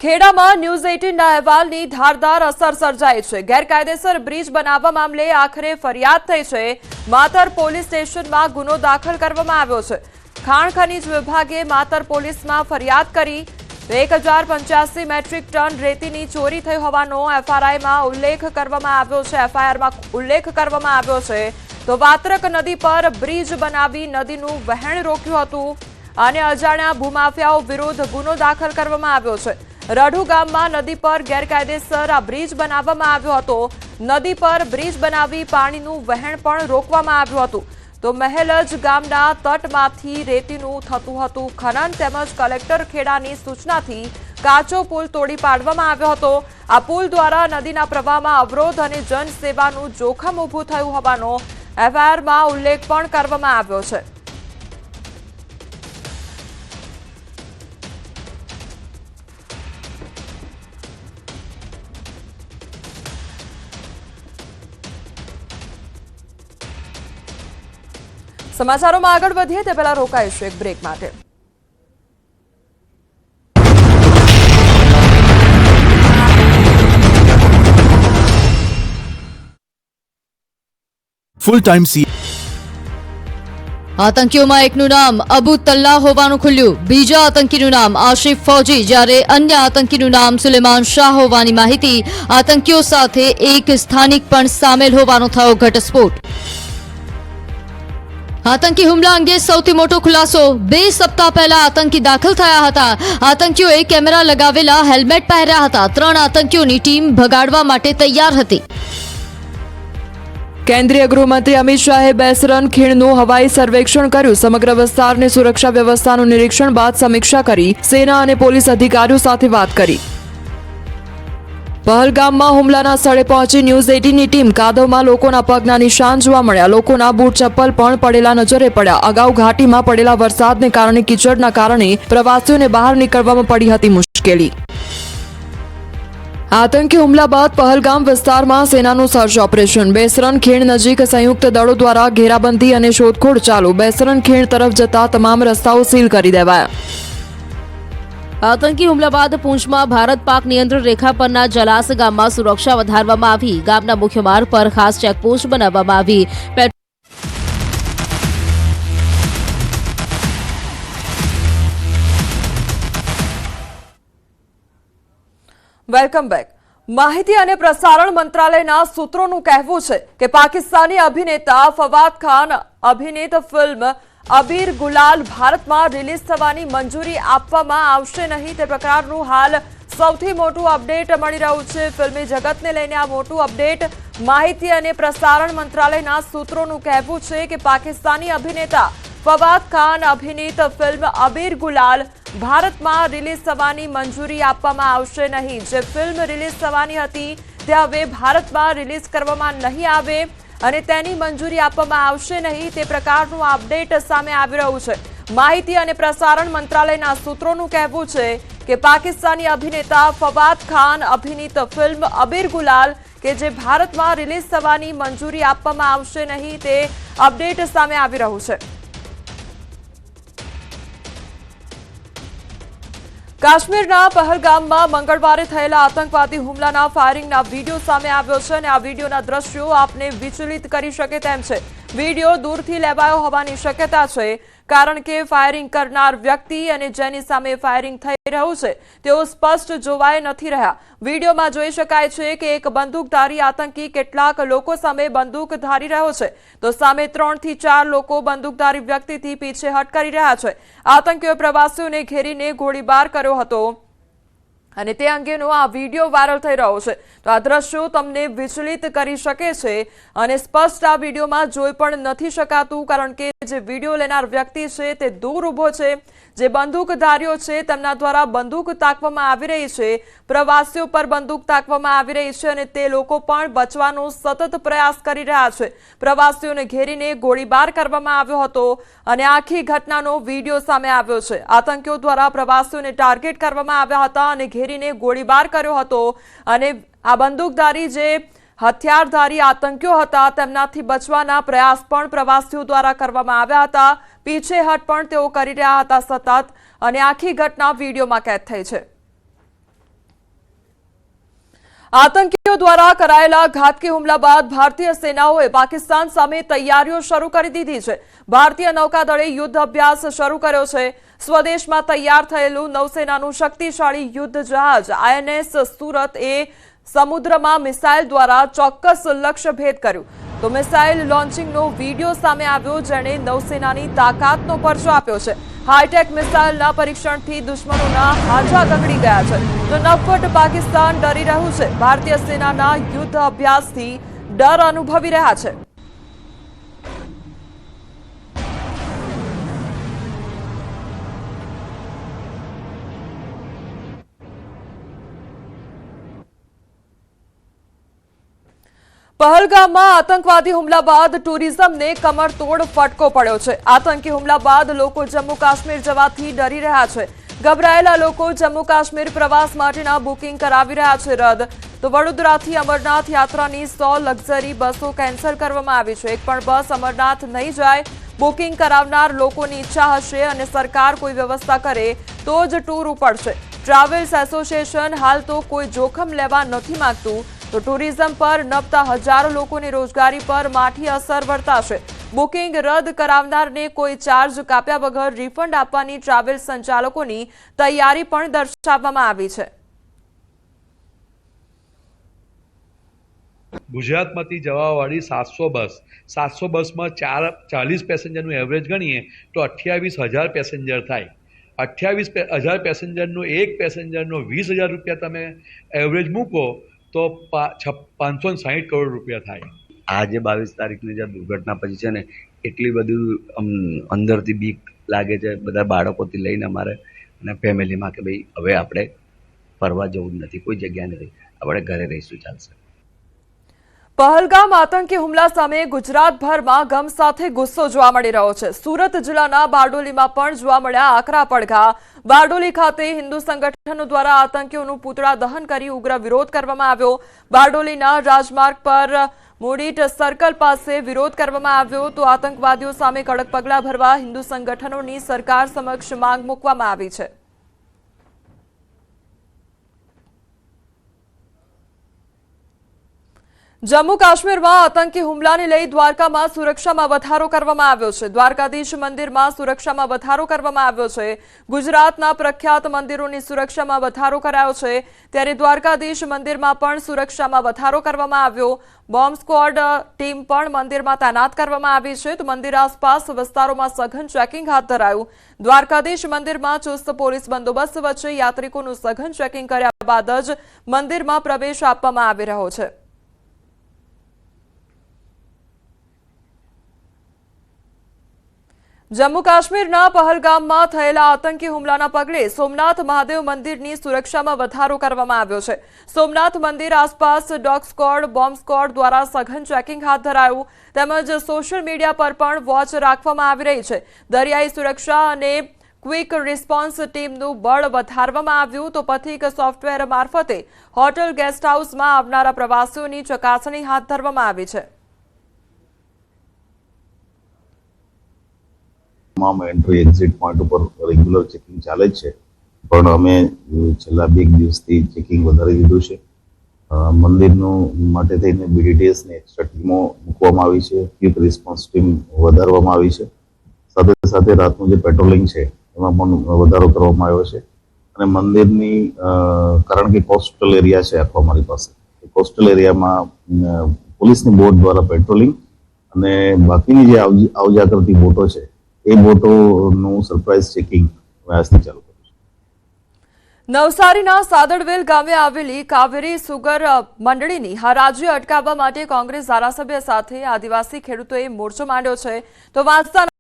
ખેડામાં news 18ના અહેવાલની ધારદાર અસર સર્જાઈ છે। ગેરકાયદેસર બ્રિજ બનાવવા મામલે આખરે ફરિયાદ થઈ છે। માતર પોલીસ સ્ટેશનમાં ગુનો દાખલ કરવામાં આવ્યો છે। ખાણ ખનીજ વિભાગે માતર પોલીસમાં ફરિયાદ કરી 1085 મેટ્રિક ટન રેતીની ચોરી થઈ હોવાનો એફઆરઆઈમાં ઉલ્લેખ કરવામાં આવ્યો છે। એફઆઈઆરમાં ઉલ્લેખ કરવામાં આવ્યો છે તો વાત્રક નદી પર બ્રિજ બનાવી નદીનું વહેણ રોક્યું હતું અને અજાણ્યા ભૂમાફિયાઓ વિરુદ્ધ ગુનો દાખલ કરવામાં આવ્યો છે। રઢુ ગામમાં નદી પર ગેરકાયદેસર આ બ્રિજ બનાવવામાં આવ્યો હતો। નદી પર બ્રિજ બનાવી પાણીનું વહેણ પણ રોકવામાં આવ્યું હતું તો મહેલજ ગામના તટમાંથી રેતીનું થતું હતું ખનન તેમજ કલેક્ટર ખેડાની સૂચનાથી કાચો પુલ તોડી પાડવામાં આવ્યો હતો। આ પુલ દ્વારા નદીના પ્રવાહમાં અવરોધ અને જનસેવાનું જોખમ ઊભું થયું હોવાનો એફઆઈઆરમાં ઉલ્લેખ પણ કરવામાં આવ્યો છે। સમાચારોમાં આગળ વધીએ તે પહેલા રોકાઈશું એક બ્રેક માટે। ફૂલ ટાઈમ સી આતંકીઓમાં એકનું નામ અબુ તલ્લા હોવાનું ખુલ્યું। બીજા આતંકીનું નામ આશિફ ફૌજી જ્યારે અન્ય આતંકીનું નામ સુલેમાન શાહ હોવાની માહિતી। આતંકીઓ સાથે એક સ્થાનિક પણ સામેલ હોવાનો થયો ઘટસ્ફોટ। આતંકી હુમલા અંગે સૌથી મોટો ખુલાસો। 2 સપ્તાહ પહેલા આતંકી દાખલ થયા હતા। આતંકીઓએ કેમેરા લગાવેલા હેલ્મેટ પહેર્યા હતા। 3 આતંકીઓની ટીમ ભગાડવા માટે તૈયાર હતી। કેન્દ્રીય ગૃહમંત્રી અમિત શાહે બેસરન ખીણનું હવાઈ સર્વેક્ષણ કર્યું। સમગ્ર વિસ્તારની સુરક્ષા વ્યવસ્થાનું નિરીક્ષણ બાદ સમીક્ષા કરી। સેના અને પોલીસ અધિકારીઓ સાથે વાત કરી। પહલગામમાં હુમલાના સ્થળે પહોંચી ન્યૂઝ 18ની ટીમ। કાદવમાં લોકોના પગના નિશાન જોવા મળ્યા। લોકોના બૂટ ચપ્પલ પણ પડેલા નજરે પડ્યા। અગાઉ ઘાટીમાં પડેલા વરસાદને કારણે કીચડના કારણે પ્રવાસીઓને બહાર નીકળવામાં પડી હતી મુશ્કેલી। આતંકી હુમલા બાદ પહલગામ વિસ્તારમાં સેનાનું સર્ચ ઓપરેશન। બેસરન ખીણ નજીક સંયુક્ત દળો દ્વારા ઘેરાબંધી અને શોધખોળ ચાલુ। બેસરન ખીણ તરફ જતા તમામ રસ્તાઓ સીલ કરી દેવાયા। આતંકી હુમલા બાદ પૂંછમાં ભારત પાક નિયંત્રણ રેખા પરના જલાસ ગામમાં સુરક્ષા વધારવામાં આવી। ગામના મુખ્ય માર્ગ પર ખાસ ચેકપોસ્ટ બનાવવામાં આવી। Welcome back. માહિતી અને પ્રસારણ મંત્રાલયના સૂત્રોનું કહેવું છે કે પાકિસ્તાની અભિનેતા ફવાદ ખાન અભિનીત ફિલ્મ અબીર ગુલાલ ભારતમાં રિલીઝ થવાની મંજૂરી આપવામાં આવશે નહીં તે પ્રકારનું હાલ સૌથી મોટું અપડેટ મળી રહ્યું છે। ફિલ્મી જગતને લઈને આ મોટું અપડેટ। માહિતી અને પ્રસારણ મંત્રાલયના સૂત્રોનું કહેવું છે કે પાકિસ્તાની અભિનેતા ફવાદ ખાન અભિનીત ફિલ્મ અબીર ગુલાલ ભારતમાં રિલીઝ થવાની મંજૂરી આપવામાં આવશે નહીં। જે ફિલ્મ રિલીઝ થવાની હતી તે હવે ભારતમાં રિલીઝ કરવામાં નહીં આવે અને તેની મંજૂરી આપવામાં આવશે નહીં તે પ્રકારનું અપડેટ સામે આવી રહ્યું છે। માહિતી અને પ્રસારણ મંત્રાલયના સૂત્રોનું કહેવું છે કે પાકિસ્તાની અભિનેતા ફવાદ ખાન અભિનીત ફિલ્મ અબીર ગુલાલ કે જે ભારતમાં રિલીઝ થવાની મંજૂરી આપવામાં આવશે નહીં તે અપડેટ સામે આવી રહ્યું છે। કાશ્મીરના પહલગામમાં મંગળવારે થયેલા આતંકવાદી હુમલાના ફાયરિંગના વિડીયો સામે આવ્યો છે અને આ વિડીયોના દ્રશ્યો આપને વિચલિત કરી શકે તેમ છે। વિડીયો દૂરથી લેવાયો હોવાની શક્યતા છે કારણ કે ફાયરિંગ કરનાર વ્યક્તિ અને જેની સામે ફાયરિંગ થઈ રહ્યું છે તેઓ સ્પષ્ટ જોવાઈ નથી રહ્યા। વિડીયોમાં જોઈ શકાય છે કે એક બંદૂકધારી આતંકી કેટલાક લોકો સામે બંદૂક ધારી રહ્યો છે તો સામે 3 થી 4 લોકો બંદૂકધારી વ્યક્તિથી પીછેહટ કરી રહ્યા છે। આતંકીઓએ પ્રવાસીઓને ઘેરીને ગોળીબાર કર્યો હતો અને તે અંગેનો આ વિડીયો વાયરલ થઈ રહ્યો છે તો આ દ્રશ્યો તમને વિચલિત કરી શકે છે અને સ્પષ્ટ આ વિડીયોમાં જોઈ પણ નથી શકાતું કારણ કે જે વિડીયો લેનાર વ્યક્તિ છે તે દૂર ઊભો છે। જે બંદૂકધારીઓ છે તેમના દ્વારા બંદૂક તાકવામાં આવી રહી છે। પ્રવાસીઓ પર બંદૂક તાકવામાં આવી રહી છે અને તે લોકો પણ બચવાનો સતત પ્રયાસ કરી રહ્યા છે। પ્રવાસીઓને ઘેરીને ગોળીબાર કરવામાં આવ્યો હતો અને આખી ઘટનાનો વિડીયો સામે આવ્યો છે। આતંકીઓ દ્વારા પ્રવાસીઓને ટાર્ગેટ કરવામાં આવ્યા હતા અને ઘેરીને ગોળીબાર કર્યો હતો અને આ બંદૂકધારી જે હથિયારધારી આતંકીઓ હતા તેમનાથી બચવાના પ્રયાસ પણ પ્રવાસીઓ દ્વારા કરવામાં આવ્યા હતા। પીછેહટ પણ તેઓ કરી રહ્યા હતા સતત અને આખી ઘટના વિડીયોમાં કેદ થઈ છે। આતંકીઓ દ્વારા કરાયેલા ઘાતકી હુમલા બાદ ભારતીય સેનાઓએ પાકિસ્તાન સામે તૈયારીઓ શરૂ કરી દીધી છે. ભારતીય નૌકાદળે યુદ્ધ અભ્યાસ શરૂ કર્યો છે. સ્વદેશમાં તૈયાર થયેલું નૌસેનાનું શક્તિશાળી યુદ્ધ જહાજ INS સુરત એ સમુદ્રમાં મિસાઇલ દ્વારા ચોક્કસ લક્ષ્ય ભેદ કર્યું. તો મિસાઇલ લોન્ચિંગનો વિડીયો સામે આવ્યો, જેણે નૌસેનાની તાકાતનો પરચો આપ્યો છે. હાઈટેક મિસાઇલના પરીક્ષણથી દુશ્મનોના હાજા ગગડી ગયા છે. તો નફ્ફટ પાકિસ્તાન ડરી રહ્યું છે. ભારતીય સેનાના યુદ્ધ અભ્યાસથી ડર અનુભવી રહ્યા છે. પહલગામમાં આતંકવાદી હુમલા બાદ ટુરિઝમને કમરતોડ ફટકો પડ્યો છે. આતંકી હુમલા બાદ લોકો જમ્મુ કાશ્મીર જવાથી ડરી રહ્યા છે. ગભરાયેલા લોકો જમ્મુ કાશ્મીર પ્રવાસ માટેના બુકિંગ કરાવી રહ્યા છે રદ. તો વડોદરાથી અમરનાથ યાત્રાની 100 લક્ઝરી બસો કેન્સલ કરવામાં આવી છે. એક પણ બસ અમરનાથ નહીં જાય. બુકિંગ કરાવનાર લોકોની ઈચ્છા હશે અને સરકાર કોઈ વ્યવસ્થા કરે તો જ ટૂર ઉપડશે. ટ્રાવેલ્સ એસોસિએશન હાલ તો કોઈ જોખમ લેવા નથી માંગતું. તો ટુરિઝમ પર નભતા હજારો લોકોની રોજગારી પર માઠી અસર વર્તાશે. બુકિંગ રદ કરાવનારને કોઈ ચાર્જ કાપ્યા વગર રિફંડ આપવાની ટ્રાવેલ્સ સંચાલકોની તૈયારી પણ દર્શાવવામાં આવી છે. ગુજરાતમાંથી જવાવાળી 700 બસમાં 40 પેસેન્જરનું એવરેજ ગણીએ તો 28,000 પેસેન્જર થાય. 28,000 પેસેન્જરનું એક પેસેન્જરનો 20,000 રૂપિયા તમે એવરેજ મૂકો તો 560 કરોડ રૂપિયા થાય. આ જે 22 તારીખની જે દુર્ઘટના પછી છે ને, એટલી બધું અંદરથી બીક લાગે છે બધા બાળકોથી લઈને અમારે અને ફેમિલીમાં કે ભાઈ હવે આપણે ફરવા જવું જ નથી, કોઈ જગ્યા નથી, આપણે ઘરે રહીશું, ચાલશે. પહલગામ આતંકી હુમલા સામે ગુજરાતભરમાં ગમ સાથે ગુસ્સો જોવા મળી રહ્યો છે. સુરત જિલ્લાના બારડોલીમાં પણ જોવા મળ્યા આકરા પડઘા. બારડોલી ખાતે હિન્દુ સંગઠનો દ્વારા આતંકીઓનું પૂતળા દહન કરી ઉગ્ર વિરોધ કરવામાં આવ્યો. બારડોલીના રાજમાર્ગ પર મોડીટ સર્કલ પાસે વિરોધ કરવામાં આવ્યો. તો આતંકવાદીઓ સામે કડક પગલાં ભરવા હિન્દુ સંગઠનોની સરકાર સમક્ષ માંગ મૂકવામાં આવી છે. જમ્મુ કાશ્મીરમાં આતંકી હુમલાને લઈ દ્વારકામાં સુરક્ષામાં વધારો કરવામાં આવ્યો છે. દ્વારકાધીશ મંદિરમાં સુરક્ષામાં વધારો કરવામાં આવ્યો છે. ગુજરાતના પ્રખ્યાત મંદિરોની સુરક્ષામાં વધારો કરાયો છે, ત્યારે દ્વારકાધીશ મંદિરમાં પણ સુરક્ષામાં વધારો કરવામાં આવ્યો. બોમ્બ સ્ક્વોડ ટીમ પણ મંદિરમાં તૈનાત કરવામાં આવી છે. તો મંદિર આસપાસ વિસ્તારોમાં સઘન ચેકિંગ હાથ ધરાયું. દ્વારકાધીશ મંદિરમાં ચુસ્ત પોલીસ બંદોબસ્ત વચ્ચે યાત્રિકોનું સઘન ચેકિંગ કર્યા બાદ જ મંદિરમાં પ્રવેશ આપવામાં આવી રહ્યો છે. જમ્મુ કાશ્મીરના પહલગામમાં થયેલા આતંકી હુમલાના પગલે સોમનાથ મહાદેવ મંદિરની સુરક્ષામાં વધારો કરવામાં આવ્યો છે. સોમનાથ મંદિર આસપાસ ડોગ સ્ક્વોડ, બોમ્બ સ્ક્વોડ દ્વારા સઘન ચેકિંગ હાથ ધરાયું. તેમજ સોશિયલ મીડિયા પર પણ વોચ રાખવામાં આવી રહી છે. દરિયાઈ સુરક્ષા અને ક્વિક રિસ્પોન્સ ટીમનું બળ વધારવામાં આવ્યું. તો પથિક સોફ્ટવેર મારફતે હોટલ ગેસ્ટ હાઉસમાં આવનારા પ્રવાસીઓની ચકાસણી હાથ ધરવામાં આવી છે. તમામ એન્ટ્રી એક્ઝિટ પોઈન્ટ ઉપર રેગ્યુલર ચેકિંગ ચાલે છે, પણ અમે છેલ્લા 2 દિવસથી ચેકિંગ વધારી દીધું છે. મંદિરનું માટે થઈને BDTS ને એક્સ્ટ્રા ટીમો મૂકવામાં આવી છે, ક્વિક રિસ્પોન્સ ટીમ વધારવામાં આવી છે. સાથે સાથે રાતનું જે પેટ્રોલિંગ છે એમાં પણ વધારો કરવામાં આવ્યો છે. અને મંદિરની કારણ કે કોસ્ટલ એરિયા છે આખો અમારી પાસે, કોસ્ટલ એરિયામાં પોલીસની બોટ દ્વારા પેટ્રોલિંગ અને બાકીની જે આવજા કરતી બોટો છે એ બોટોનું સરપ્રાઇઝ ચેકિંગ આજથી ચાલુ કર્યું છે. નવસારીના સાદડવેલ ગામે આવેલી કાવેરી સુગર મંડળીની હરાજી અટકાવવા માટે કોંગ્રેસ ધારાસભ્ય સાથે આદિવાસી ખેડૂતોએ મોરચો માંડ્યો છે. તો વાંસદા